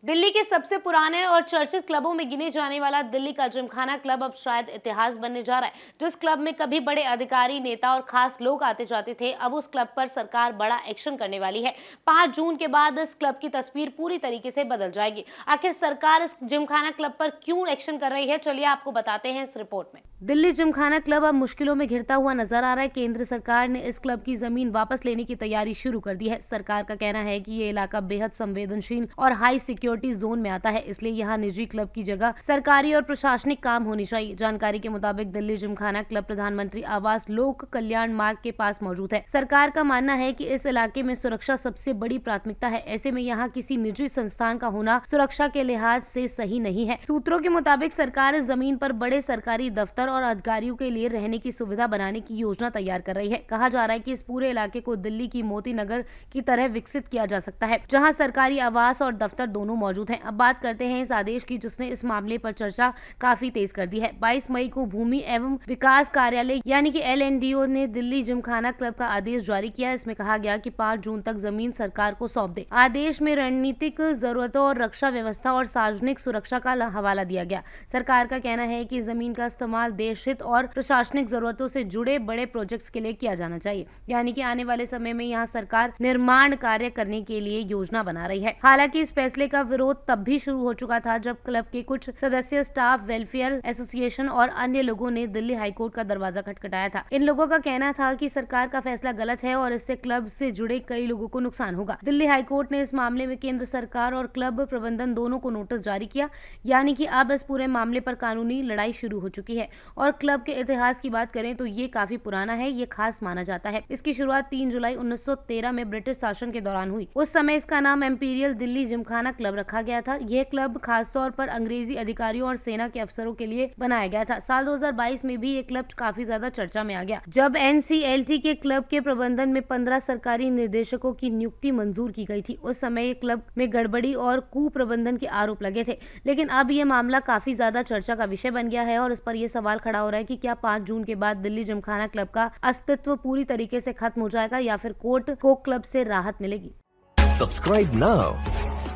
दिल्ली के सबसे पुराने और चर्चित क्लबों में गिने जाने वाला दिल्ली का जिमखाना क्लब अब शायद इतिहास बनने जा रहा है। जिस क्लब में कभी बड़े अधिकारी, नेता और खास लोग आते जाते थे, अब उस क्लब पर सरकार बड़ा एक्शन करने वाली है। 5 जून के बाद इस क्लब की तस्वीर पूरी तरीके से बदल जाएगी। आखिर सरकार इस जिमखाना क्लब पर क्यों एक्शन कर रही है, चलिए आपको बताते हैं इस रिपोर्ट में। दिल्ली जिमखाना क्लब अब मुश्किलों में घिरता हुआ नजर आ रहा है। केंद्र सरकार ने इस क्लब की जमीन वापस लेने की तैयारी शुरू कर दी है। सरकार का कहना है कि ये इलाका बेहद संवेदनशील और हाई सिक्योरिटी जोन में आता है, इसलिए यहाँ निजी क्लब की जगह सरकारी और प्रशासनिक काम होनी चाहिए। जानकारी के मुताबिक दिल्ली जिमखाना क्लब प्रधानमंत्री आवास लोक कल्याण मार्ग के पास मौजूद है। सरकार का मानना है कि इस इलाके में सुरक्षा सबसे बड़ी प्राथमिकता है। ऐसे में यहाँ किसी निजी संस्थान का होना सुरक्षा के लिहाज से सही नहीं है। सूत्रों के मुताबिक सरकार इस जमीन पर बड़े सरकारी दफ्तर और अधिकारियों के लिए रहने की सुविधा बनाने की योजना तैयार कर रही है। कहा जा रहा है कि इस पूरे इलाके को दिल्ली की मोती नगर की तरह विकसित किया जा सकता है, जहां सरकारी आवास और दफ्तर दोनों मौजूद हैं। अब बात करते हैं इस आदेश की, जिसने इस मामले पर चर्चा काफी तेज कर दी है। 22 मई को भूमि एवं विकास कार्यालय यानी कि LNDO ने दिल्ली जिमखाना क्लब का आदेश जारी किया। इसमें कहा गया कि 5 जून तक जमीन सरकार को सौंप दे। आदेश में रणनीतिक जरूरतों और रक्षा व्यवस्था और सार्वजनिक सुरक्षा का हवाला दिया गया। सरकार का कहना है कि जमीन का इस्तेमाल देश हित और प्रशासनिक जरूरतों से जुड़े बड़े प्रोजेक्ट्स के लिए किया जाना चाहिए, यानी कि आने वाले समय में यहाँ सरकार निर्माण कार्य करने के लिए योजना बना रही है। हालांकि इस फैसले का विरोध तब भी शुरू हो चुका था जब क्लब के कुछ सदस्य, स्टाफ वेलफेयर एसोसिएशन और अन्य लोगों ने दिल्ली हाईकोर्ट का दरवाजा खटखटाया था। इन लोगों का कहना था कि सरकार का फैसला गलत है और इससे क्लब से जुड़े कई लोगों को नुकसान होगा। दिल्ली हाईकोर्ट ने इस मामले में केंद्र सरकार और क्लब प्रबंधन दोनों को नोटिस जारी किया, यानी कि अब इस पूरे मामले पर कानूनी लड़ाई शुरू हो चुकी है। और क्लब के इतिहास की बात करें तो ये काफी पुराना है, ये खास माना जाता है। इसकी शुरुआत 3 जुलाई 1913 में ब्रिटिश शासन के दौरान हुई। उस समय इसका नाम एम्पीरियल दिल्ली जिमखाना क्लब रखा गया था। यह क्लब खासतौर पर अंग्रेजी अधिकारियों और सेना के अफसरों के लिए बनाया गया था। साल 2022 में भी ये क्लब काफी ज्यादा चर्चा में आ गया, जब NCLT के क्लब के प्रबंधन में 15 सरकारी निर्देशकों की नियुक्ति मंजूर की गई थी। उस समय ये क्लब में गड़बड़ी और कुप्रबंधन के आरोप लगे थे, लेकिन अब ये मामला काफी ज्यादा चर्चा का विषय बन गया है और इस पर यह सवाल खड़ा हो रहा है कि क्या 5 जून के बाद दिल्ली जिमखाना क्लब का अस्तित्व पूरी तरीके से खत्म हो जाएगा या फिर कोर्ट को क्लब से राहत मिलेगी। Subscribe now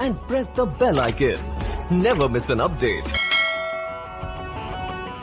and press the bell icon. Never miss an update.